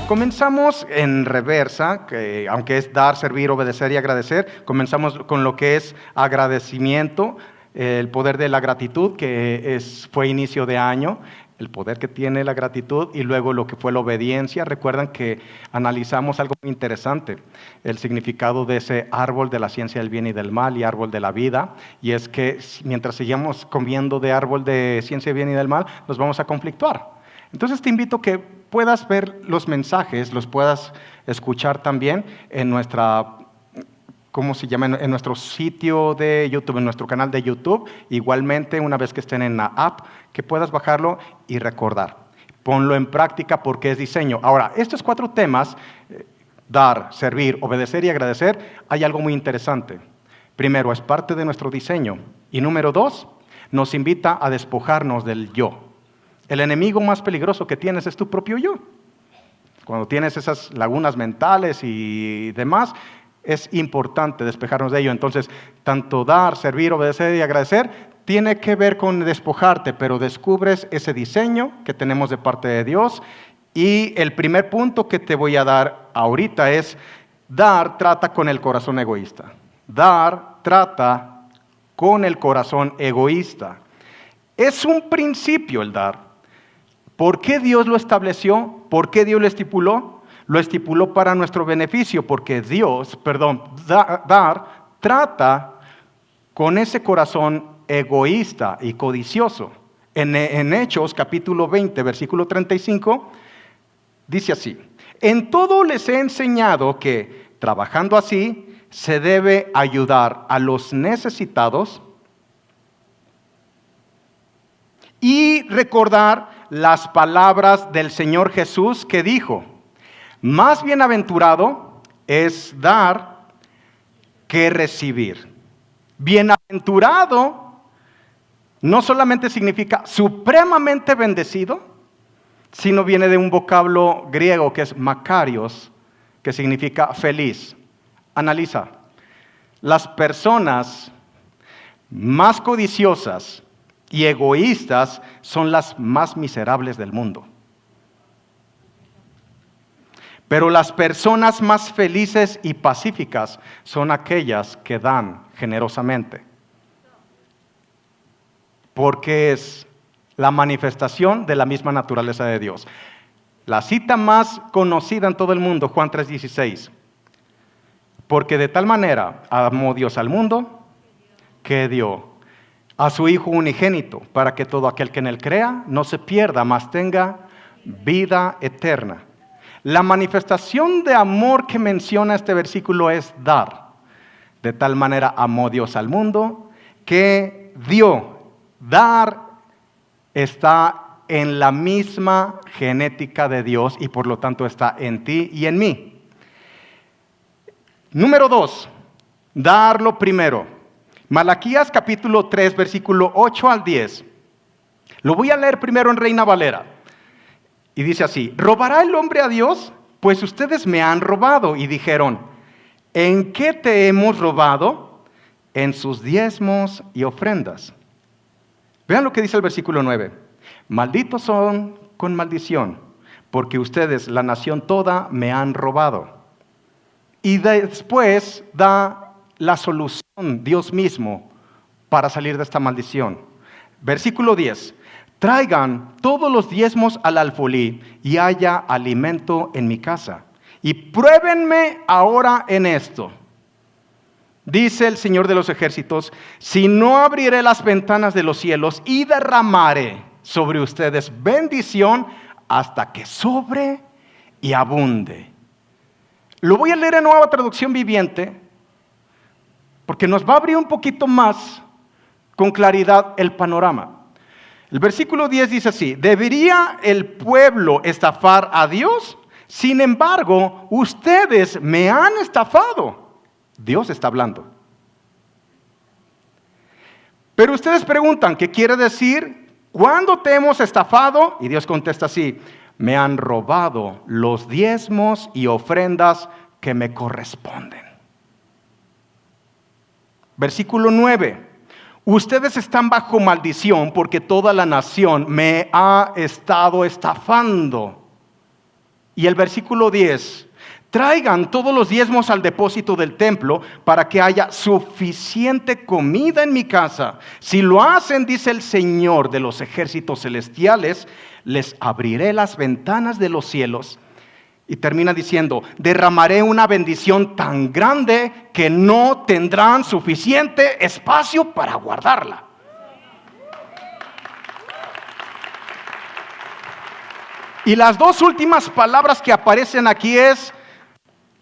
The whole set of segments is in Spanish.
Comenzamos en reversa, que aunque es dar, servir, obedecer y agradecer, comenzamos con lo que es agradecimiento, el poder de la gratitud, que fue inicio de año, el poder que tiene la gratitud, y luego lo que fue la obediencia. Recuerdan que analizamos algo muy interesante, el significado de ese árbol de la ciencia del bien y del mal y árbol de la vida, y es que mientras sigamos comiendo de árbol de ciencia del bien y del mal, nos vamos a conflictuar. Entonces te invito a que puedas ver los mensajes, los puedas escuchar también en en nuestro sitio de YouTube, en nuestro canal de YouTube. Igualmente, una vez que estén en la app, que puedas bajarlo y recordar. Ponlo en práctica porque es diseño. Ahora, estos 4 temas, dar, servir, obedecer y agradecer, hay algo muy interesante. Primero, es parte de nuestro diseño. Y número 2, nos invita a despojarnos del yo. El enemigo más peligroso que tienes es tu propio yo. Cuando tienes esas lagunas mentales y demás, es importante despejarnos de ello. Entonces, tanto dar, servir, obedecer y agradecer tiene que ver con despojarte, pero descubres ese diseño que tenemos de parte de Dios. Y el primer punto que te voy a dar ahorita es: dar trata con el corazón egoísta. Dar trata con el corazón egoísta. Es un principio el dar. ¿Por qué Dios lo estableció? ¿Por qué Dios lo estipuló? Lo estipuló para nuestro beneficio, porque dar trata con ese corazón egoísta y codicioso. En Hechos, capítulo 20, versículo 35, dice así: en todo les he enseñado que, trabajando así, se debe ayudar a los necesitados y recordar las palabras del Señor Jesús que dijo: más bienaventurado es dar que recibir. Bienaventurado no solamente significa supremamente bendecido, sino viene de un vocablo griego que es makarios, que significa feliz. Analiza, las personas más codiciosas y egoístas son las más miserables del mundo. Pero las personas más felices y pacíficas son aquellas que dan generosamente. Porque es la manifestación de la misma naturaleza de Dios. La cita más conocida en todo el mundo, Juan 3:16. Porque de tal manera amó Dios al mundo que dio a su Hijo unigénito, para que todo aquel que en él crea no se pierda, mas tenga vida eterna. La manifestación de amor que menciona este versículo es dar. De tal manera amó Dios al mundo que dio. Dar está en la misma genética de Dios y por lo tanto está en ti y en mí. Número 2, darlo primero. Malaquías capítulo 3, versículo 8 al 10. Lo voy a leer primero en Reina Valera. Y dice así: ¿robará el hombre a Dios? Pues ustedes me han robado. Y dijeron: ¿en qué te hemos robado? En sus diezmos y ofrendas. Vean lo que dice el versículo 9. Malditos son con maldición, porque ustedes, la nación toda, me han robado. Y después da la solución, Dios mismo, para salir de esta maldición. Versículo 10. Traigan todos los diezmos al alfolí y haya alimento en mi casa. Y pruébenme ahora en esto. Dice el Señor de los ejércitos: si no abriré las ventanas de los cielos y derramaré sobre ustedes bendición hasta que sobre y abunde. Lo voy a leer en Nueva Traducción Viviente, porque nos va a abrir un poquito más con claridad el panorama. El versículo 10 dice así: ¿debería el pueblo estafar a Dios? Sin embargo, ustedes me han estafado. Dios está hablando. Pero ustedes preguntan, ¿qué quiere decir? ¿Cuándo te hemos estafado? Y Dios contesta así: me han robado los diezmos y ofrendas que me corresponden. Versículo 9. Ustedes están bajo maldición porque toda la nación me ha estado estafando. Y el versículo 10, traigan todos los diezmos al depósito del templo para que haya suficiente comida en mi casa. Si lo hacen, dice el Señor de los ejércitos celestiales, les abriré las ventanas de los cielos. Y termina diciendo, derramaré una bendición tan grande que no tendrán suficiente espacio para guardarla. Y las dos últimas palabras que aparecen aquí es,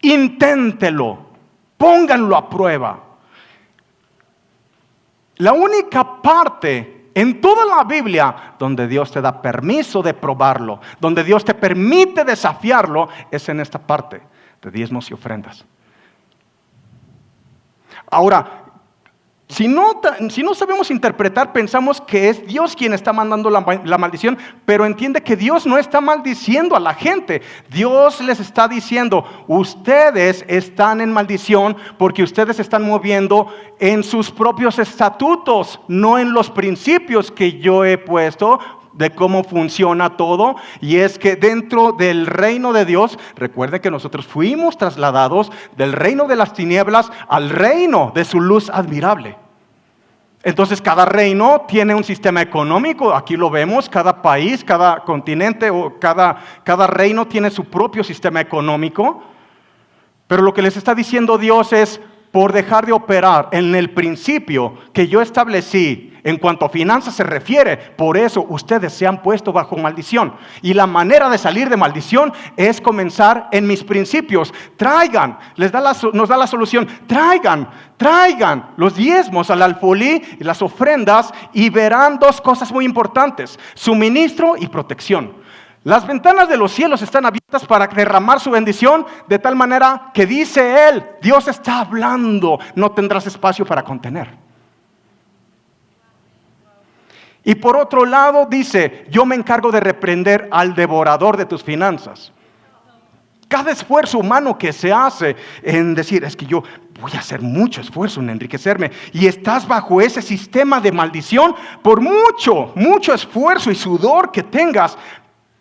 inténtelo, pónganlo a prueba. La única parte en toda la Biblia donde Dios te da permiso de probarlo, donde Dios te permite desafiarlo, es en esta parte de diezmos y ofrendas. Ahora, si no sabemos interpretar, pensamos que es Dios quien está mandando la maldición, pero entiende que Dios no está maldiciendo a la gente. Dios les está diciendo, ustedes están en maldición porque ustedes están moviendo en sus propios estatutos, no en los principios que yo he puesto de cómo funciona todo. Y es que dentro del reino de Dios, recuerden que nosotros fuimos trasladados del reino de las tinieblas al reino de su luz admirable. Entonces cada reino tiene un sistema económico, aquí lo vemos, cada país, cada continente o cada reino tiene su propio sistema económico. Pero lo que les está diciendo Dios es, por dejar de operar en el principio que yo establecí en cuanto a finanzas se refiere, por eso ustedes se han puesto bajo maldición. Y la manera de salir de maldición es comenzar en mis principios. Traigan, nos da la solución, traigan los diezmos al alfolí y las ofrendas y verán dos cosas muy importantes, suministro y protección. Las ventanas de los cielos están abiertas para derramar su bendición de tal manera que dice Él, Dios está hablando, no tendrás espacio para contener. Y por otro lado dice, yo me encargo de reprender al devorador de tus finanzas. Cada esfuerzo humano que se hace en decir, es que yo voy a hacer mucho esfuerzo en enriquecerme, y estás bajo ese sistema de maldición, por mucho esfuerzo y sudor que tengas,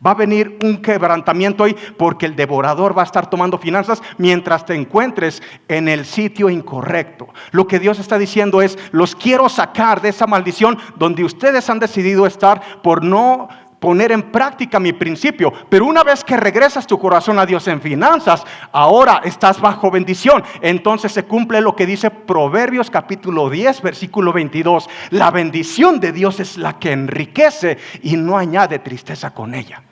va a venir un quebrantamiento hoy porque el devorador va a estar tomando finanzas mientras te encuentres en el sitio incorrecto. Lo que Dios está diciendo es, los quiero sacar de esa maldición donde ustedes han decidido estar por no poner en práctica mi principio. Pero una vez que regresas tu corazón a Dios en finanzas, ahora estás bajo bendición. Entonces se cumple lo que dice Proverbios capítulo 10, versículo 22. La bendición de Dios es la que enriquece y no añade tristeza con ella.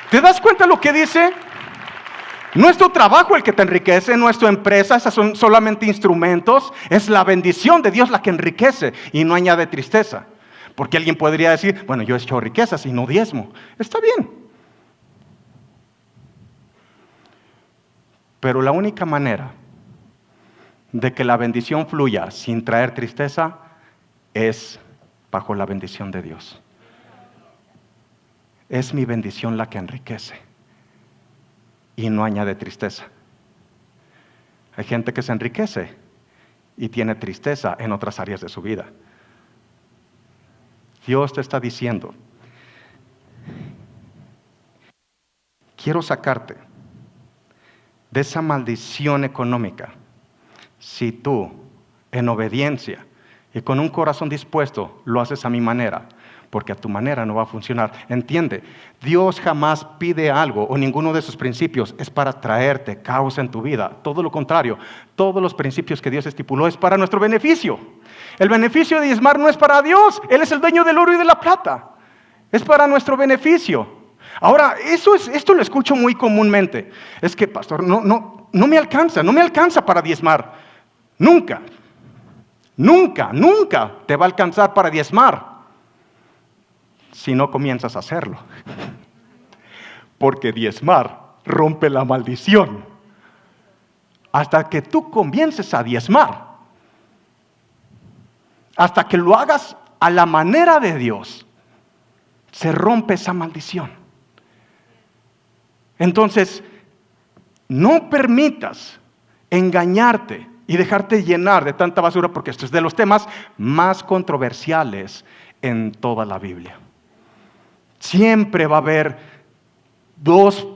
¿Te das cuenta lo que dice? No es tu trabajo el que te enriquece, no es tu empresa, esas son solamente instrumentos. Es la bendición de Dios la que enriquece y no añade tristeza. Porque alguien podría decir, bueno, yo he hecho riquezas y no diezmo. Está bien. Pero la única manera de que la bendición fluya sin traer tristeza es bajo la bendición de Dios. Es mi bendición la que enriquece y no añade tristeza. Hay gente que se enriquece y tiene tristeza en otras áreas de su vida. Dios te está diciendo, quiero sacarte de esa maldición económica si tú, en obediencia y con un corazón dispuesto, lo haces a mi manera. Porque a tu manera no va a funcionar. Entiende, Dios jamás pide algo o ninguno de sus principios es para traerte caos en tu vida. Todo lo contrario, todos los principios que Dios estipuló es para nuestro beneficio. El beneficio de diezmar no es para Dios. Él es el dueño del oro y de la plata. Es para nuestro beneficio. Ahora, esto lo escucho muy comúnmente. Es que, pastor, no me alcanza para diezmar. Nunca te va a alcanzar para diezmar si no comienzas a hacerlo. Porque diezmar rompe la maldición. Hasta que tú comiences a diezmar, hasta que lo hagas a la manera de Dios, se rompe esa maldición. Entonces, no permitas engañarte y dejarte llenar de tanta basura, porque esto es de los temas más controversiales en toda la Biblia. Siempre va a haber dos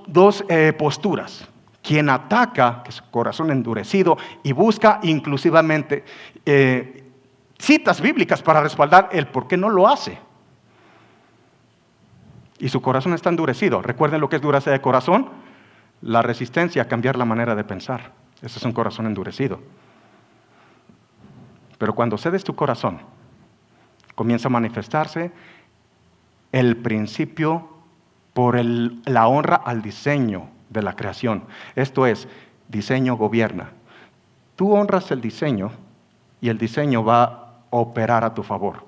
posturas. Quien ataca, que es corazón endurecido, y busca inclusivamente citas bíblicas para respaldar el por qué no lo hace. Y su corazón está endurecido. Recuerden lo que es dureza de corazón: la resistencia a cambiar la manera de pensar. Ese es un corazón endurecido. Pero cuando cedes tu corazón, comienza a manifestarse el principio por la honra al diseño de la creación. Esto es, diseño gobierna. Tú honras el diseño y el diseño va a operar a tu favor.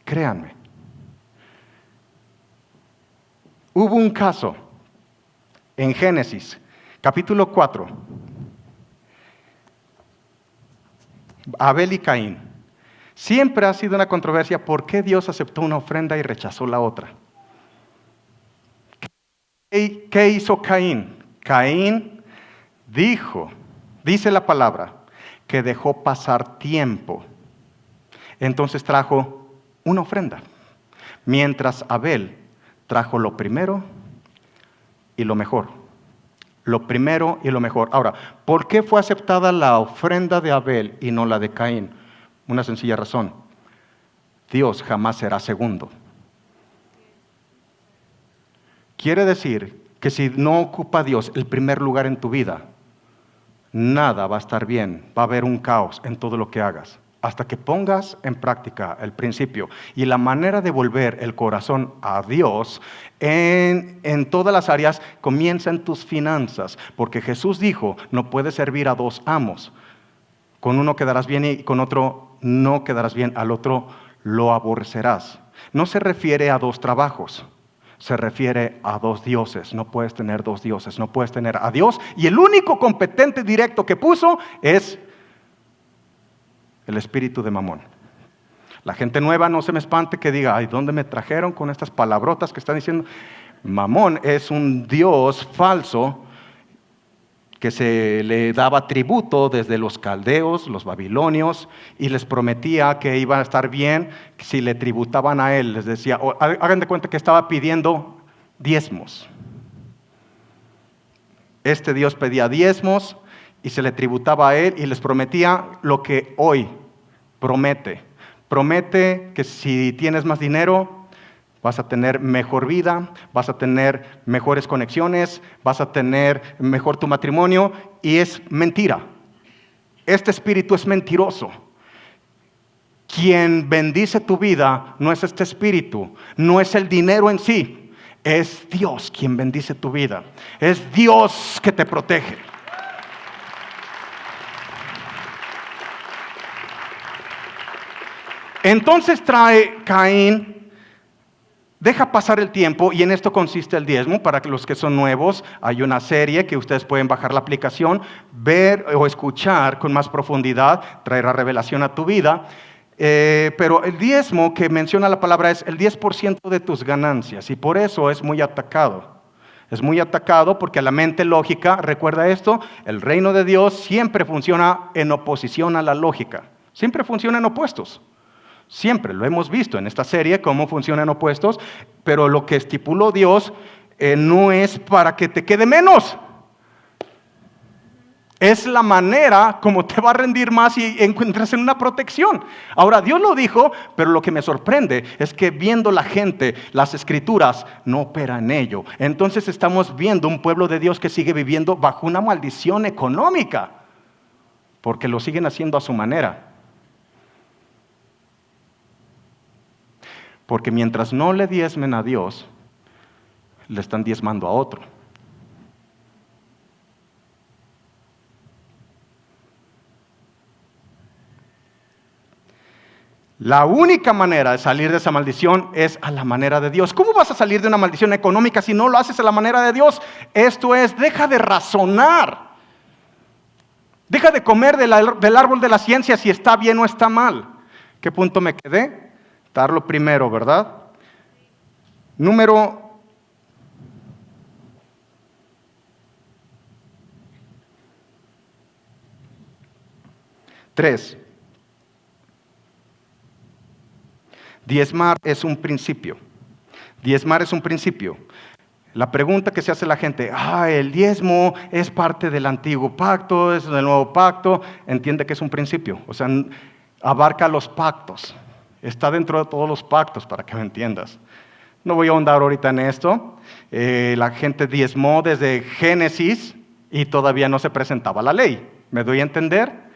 Créanme. Hubo un caso en Génesis, capítulo 4, Abel y Caín. Siempre ha sido una controversia por qué Dios aceptó una ofrenda y rechazó la otra. ¿Qué hizo Caín? Caín dice la palabra, que dejó pasar tiempo. Entonces trajo una ofrenda. Mientras Abel trajo lo primero y lo mejor. Lo primero y lo mejor. Ahora, ¿por qué fue aceptada la ofrenda de Abel y no la de Caín? Una sencilla razón. Dios jamás será segundo. Quiere decir que si no ocupa Dios el primer lugar en tu vida, nada va a estar bien, va a haber un caos en todo lo que hagas, hasta que pongas en práctica el principio. Y la manera de volver el corazón a Dios en todas las áreas comienza en tus finanzas, porque Jesús dijo, no puedes servir a dos amos. Con uno quedarás bien y con otro no quedarás bien, al otro lo aborrecerás. No se refiere a dos trabajos. Se refiere a dos dioses. No puedes tener dos dioses. No puedes tener a Dios. Y el único competente directo que puso es el espíritu de Mamón. La gente nueva no se me espante que diga, ay, ¿dónde me trajeron con estas palabrotas que están diciendo? Mamón es un dios falso que se le daba tributo desde los caldeos, los babilonios, y les prometía que iba a estar bien si le tributaban a él. Les decía, hagan de cuenta que estaba pidiendo diezmos. Este Dios pedía diezmos y se le tributaba a él y les prometía lo que hoy promete. Promete que si tienes más dinero, vas a tener mejor vida, vas a tener mejores conexiones, vas a tener mejor tu matrimonio, y es mentira. Este espíritu es mentiroso. Quien bendice tu vida no es este espíritu, no es el dinero en sí, es Dios quien bendice tu vida. Es Dios que te protege. Entonces trae Caín. Deja pasar el tiempo, y en esto consiste el diezmo. Para los que son nuevos, hay una serie que ustedes pueden bajar la aplicación, ver o escuchar con más profundidad, traerá revelación a tu vida. Pero el diezmo que menciona la palabra es el 10% de tus ganancias, y por eso es muy atacado. Es muy atacado porque a la mente lógica, recuerda esto, el reino de Dios siempre funciona en oposición a la lógica. Siempre funciona en opuestos. Siempre lo hemos visto en esta serie, cómo funcionan opuestos, pero lo que estipuló Dios no es para que te quede menos. Es la manera como te va a rendir más y encuentras en una protección. Ahora, Dios lo dijo, pero lo que me sorprende es que viendo la gente, las escrituras no operan en ello. Entonces estamos viendo un pueblo de Dios que sigue viviendo bajo una maldición económica, porque lo siguen haciendo a su manera. Porque mientras no le diezmen a Dios, le están diezmando a otro. La única manera de salir de esa maldición es a la manera de Dios. ¿Cómo vas a salir de una maldición económica si no lo haces a la manera de Dios? Esto es, deja de razonar. Deja de comer del árbol de la ciencia si está bien o está mal. ¿Qué punto me quedé? Darlo primero, ¿verdad? Número 3. Diezmar es un principio. Diezmar es un principio. La pregunta que se hace la gente, el diezmo es parte del antiguo pacto, es del nuevo pacto. Entiende que es un principio, o sea, abarca los pactos. Está dentro de todos los pactos, para que me entiendas. No voy a ahondar ahorita en esto. La gente diezmó desde Génesis y todavía no se presentaba la ley. ¿Me doy a entender?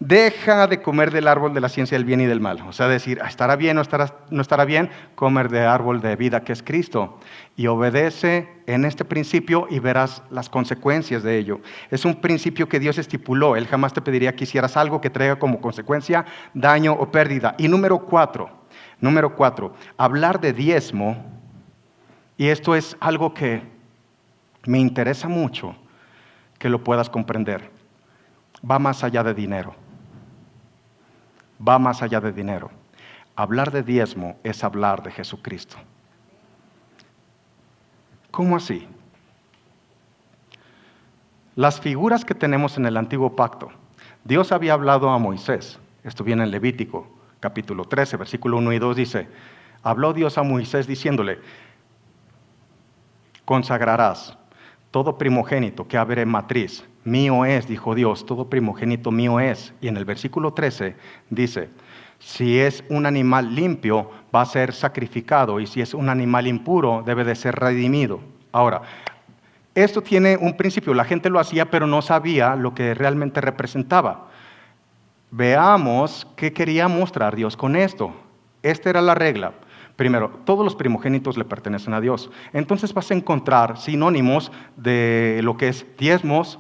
Deja de comer del árbol de la ciencia del bien y del mal. O sea, decir, ¿estará bien o no estará bien? Comer del árbol de vida que es Cristo. Y obedece en este principio y verás las consecuencias de ello. Es un principio que Dios estipuló. Él jamás te pediría que hicieras algo que traiga como consecuencia daño o pérdida. Y número cuatro, hablar de diezmo, y esto es algo que me interesa mucho que lo puedas comprender. Va más allá de dinero. Va más allá de dinero. Hablar de diezmo es hablar de Jesucristo. ¿Cómo así? Las figuras que tenemos en el antiguo pacto, Dios había hablado a Moisés. Esto viene en Levítico, capítulo 13, versículo 1 y 2, dice, habló Dios a Moisés diciéndole, consagrarás todo primogénito que abre matriz. Mío es, dijo Dios, todo primogénito mío es. Y en el versículo 13 dice, si es un animal limpio, va a ser sacrificado, y si es un animal impuro, debe de ser redimido. Ahora, esto tiene un principio, la gente lo hacía, pero no sabía lo que realmente representaba. Veamos qué quería mostrar Dios con esto. Esta era la regla. Primero, todos los primogénitos le pertenecen a Dios. Entonces vas a encontrar sinónimos de lo que es diezmos,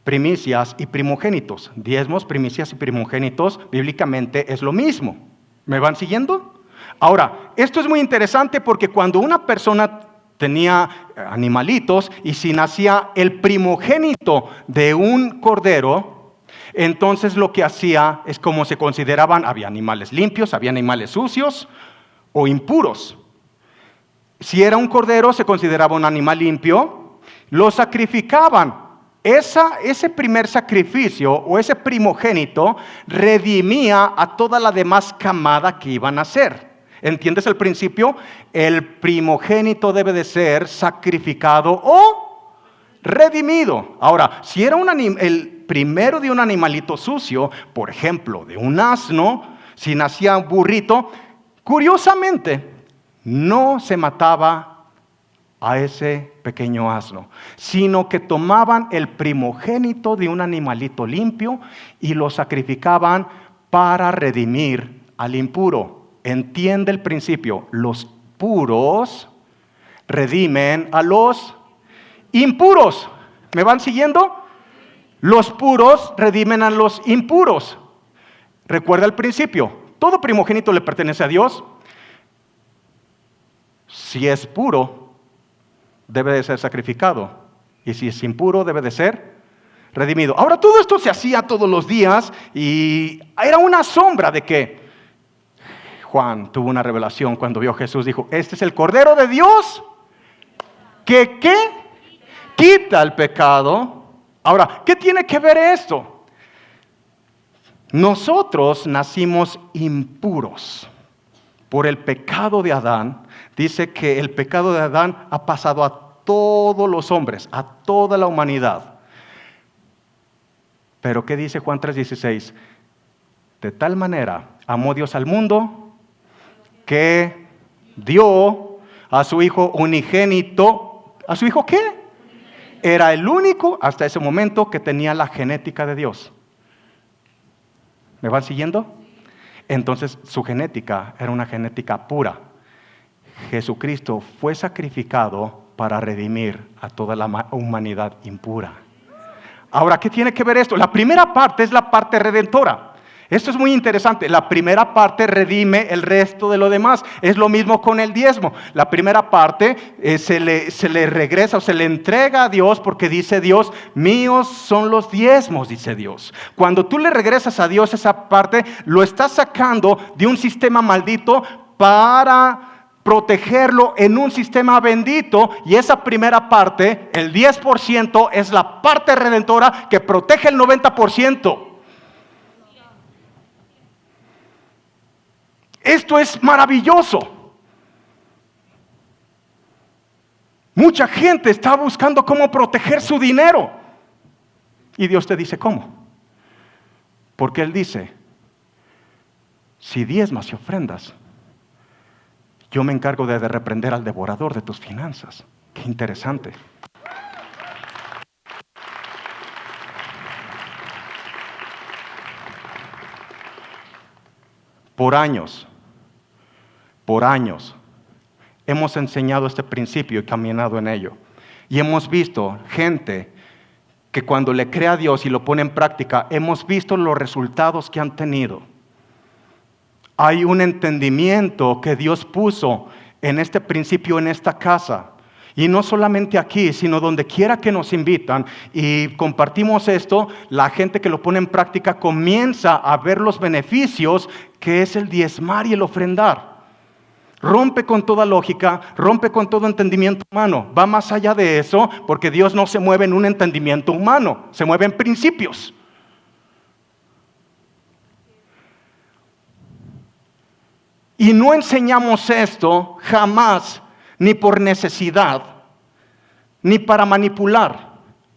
primicias y primogénitos. Diezmos, primicias y primogénitos, bíblicamente es lo mismo. ¿Me van siguiendo? Ahora, esto es muy interesante porque cuando una persona tenía animalitos y si nacía el primogénito de un cordero, entonces lo que hacía es como se consideraban, había animales limpios, había animales sucios o impuros. Si era un cordero se consideraba un animal limpio, lo sacrificaban. Ese primer sacrificio o ese primogénito redimía a toda la demás camada que iban a ser. ¿Entiendes el principio? El primogénito debe de ser sacrificado o redimido. Ahora, si era el primero de un animalito sucio, por ejemplo, de un asno, si nacía un burrito, curiosamente, no se mataba a ese pequeño asno, sino que tomaban el primogénito de un animalito limpio y lo sacrificaban para redimir al impuro. Entiende el principio, los puros redimen a los impuros. ¿Me van siguiendo? Los puros redimen a los impuros. Recuerda el principio, todo primogénito le pertenece a Dios. Si es puro, debe de ser sacrificado. Y si es impuro, debe de ser redimido. Ahora, todo esto se hacía todos los días y era una sombra de que Juan tuvo una revelación cuando vio a Jesús. Dijo, este es el Cordero de Dios que ¿qué? Quita el pecado. Ahora, ¿qué tiene que ver esto? Nosotros nacimos impuros por el pecado de Adán. Dice que el pecado de Adán ha pasado a todos los hombres, a toda la humanidad. Pero ¿qué dice Juan 3:16? De tal manera amó Dios al mundo que dio a su Hijo unigénito. ¿A su Hijo qué? Era el único hasta ese momento que tenía la genética de Dios. ¿Me van siguiendo? Entonces su genética era una genética pura. Jesucristo fue sacrificado para redimir a toda la humanidad impura. Ahora, ¿qué tiene que ver esto? La primera parte es la parte redentora. Esto es muy interesante. La primera parte redime el resto de lo demás. Es lo mismo con el diezmo. La primera parte se le regresa o se le entrega a Dios porque dice Dios, míos son los diezmos, dice Dios. Cuando tú le regresas a Dios esa parte, lo estás sacando de un sistema maldito para protegerlo en un sistema bendito, y esa primera parte, el 10%, es la parte redentora que protege el 90%. Esto es maravilloso. Mucha gente está buscando cómo proteger su dinero. Y Dios te dice, ¿cómo? Porque Él dice, si diezmas y ofrendas, yo me encargo de reprender al devorador de tus finanzas. Qué interesante. Por años, hemos enseñado este principio y caminado en ello. Y hemos visto gente que cuando le cree a Dios y lo pone en práctica, hemos visto los resultados que han tenido. Hay un entendimiento que Dios puso en este principio, en esta casa. Y no solamente aquí, sino donde quiera que nos invitan y compartimos esto, la gente que lo pone en práctica comienza a ver los beneficios que es el diezmar y el ofrendar. Rompe con toda lógica, rompe con todo entendimiento humano. Va más allá de eso, porque Dios no se mueve en un entendimiento humano, se mueve en principios. Y no enseñamos esto jamás, ni por necesidad, ni para manipular.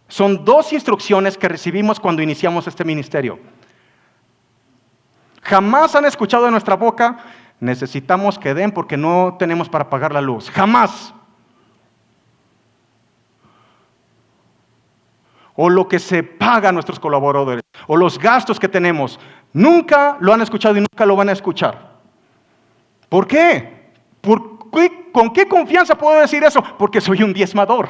Son dos instrucciones que recibimos cuando iniciamos este ministerio. Jamás han escuchado de nuestra boca, necesitamos que den porque no tenemos para pagar la luz. Jamás. O lo que se paga a nuestros colaboradores, o los gastos que tenemos. Nunca lo han escuchado y nunca lo van a escuchar. ¿Por qué? ¿Con qué confianza puedo decir eso? Porque soy un diezmador.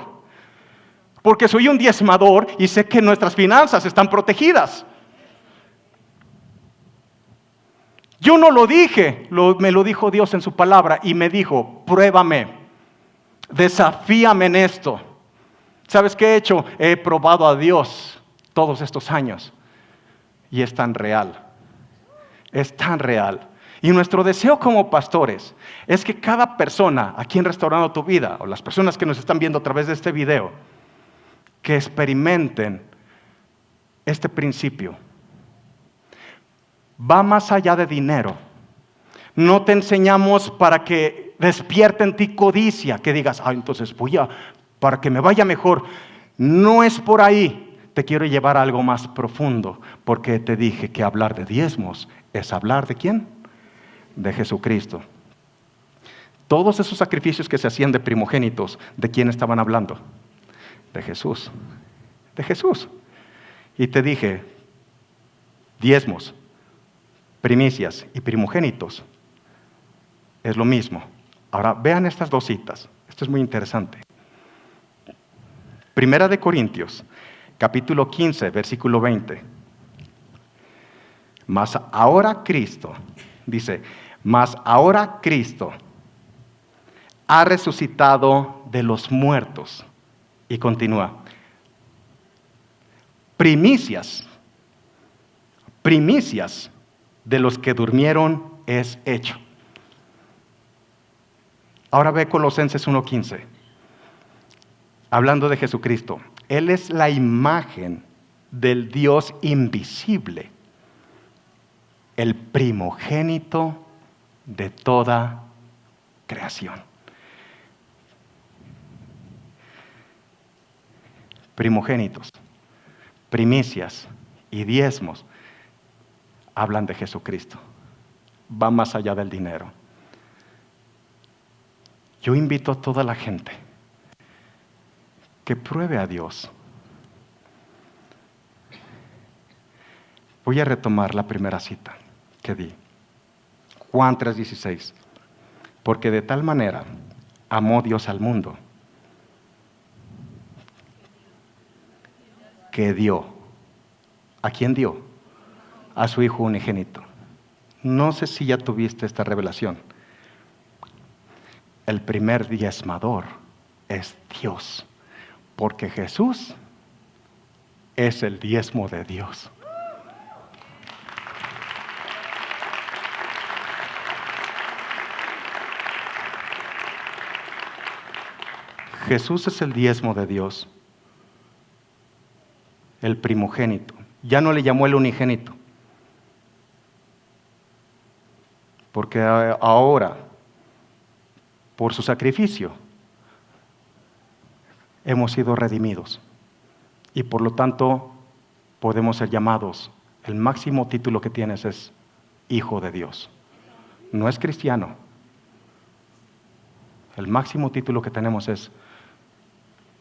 Porque soy un diezmador y sé que nuestras finanzas están protegidas. Yo no lo dije, me lo dijo Dios en su palabra y me dijo, pruébame, desafíame en esto. ¿Sabes qué he hecho? He probado a Dios todos estos años y es tan real, es tan real. Y nuestro deseo como pastores es que cada persona aquí en Restaurando tu Vida, o las personas que nos están viendo a través de este video, que experimenten este principio. Va más allá de dinero. No te enseñamos para que despierte en ti codicia, que digas, entonces para que me vaya mejor. No es por ahí. Te quiero llevar a algo más profundo, porque te dije que hablar de diezmos es hablar ¿de quién? De Jesucristo. Todos esos sacrificios que se hacían de primogénitos, ¿de quién estaban hablando? De Jesús. De Jesús. Y te dije, diezmos, primicias y primogénitos es lo mismo. Ahora vean estas dos citas. Esto es muy interesante. Primera de Corintios, capítulo 15, versículo 20. Mas ahora Cristo, dice, mas ahora Cristo ha resucitado de los muertos. Y continúa. Primicias de los que durmieron es hecho. Ahora ve Colosenses 1:15. Hablando de Jesucristo. Él es la imagen del Dios invisible, el primogénito de toda creación. Primogénitos, primicias y diezmos hablan de Jesucristo. Va más allá del dinero. Yo invito a toda la gente que pruebe a Dios. Voy a retomar la primera cita que di. Juan 3:16. Porque de tal manera amó Dios al mundo que dio. ¿A quién dio? A su Hijo unigénito. No sé si ya tuviste esta revelación. El primer diezmador es Dios, porque Jesús es el diezmo de Dios. Jesús es el diezmo de Dios. El primogénito. Ya no le llamó el unigénito. Porque ahora, por su sacrificio, hemos sido redimidos. Y por lo tanto, podemos ser llamados. El máximo título que tienes es Hijo de Dios. No es cristiano. El máximo título que tenemos es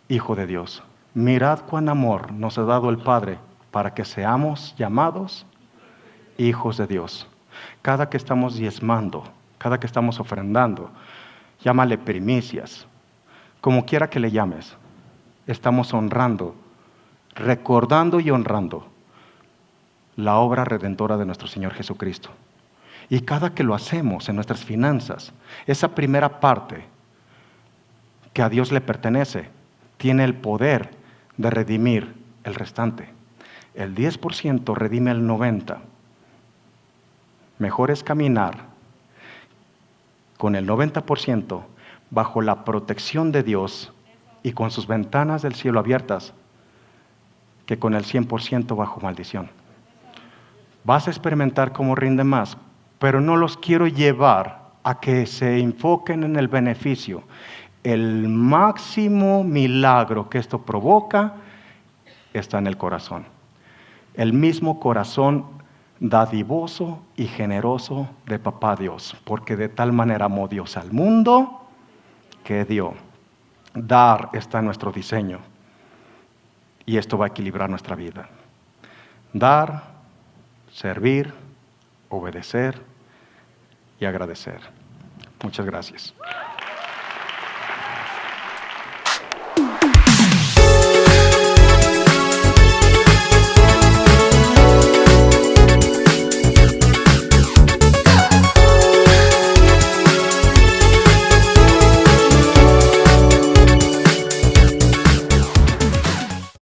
Hijo de Dios. Mirad cuán amor nos ha dado el Padre para que seamos llamados hijos de Dios. Cada que estamos diezmando, cada que estamos ofrendando, llámale primicias, como quiera que le llames, estamos honrando, recordando y honrando la obra redentora de nuestro Señor Jesucristo. Y cada que lo hacemos en nuestras finanzas, esa primera parte que a Dios le pertenece, tiene el poder de redimir el restante. El 10% redime el 90%. Mejor es caminar con el 90% bajo la protección de Dios y con sus ventanas del cielo abiertas que con el 100% bajo maldición. Vas a experimentar cómo rinde más, pero no los quiero llevar a que se enfoquen en el beneficio. El máximo milagro que esto provoca está en el corazón. El mismo corazón dadivoso y generoso de Papá Dios, porque de tal manera amó Dios al mundo que dio. Dar está en nuestro diseño y esto va a equilibrar nuestra vida. Dar, servir, obedecer y agradecer. Muchas gracias.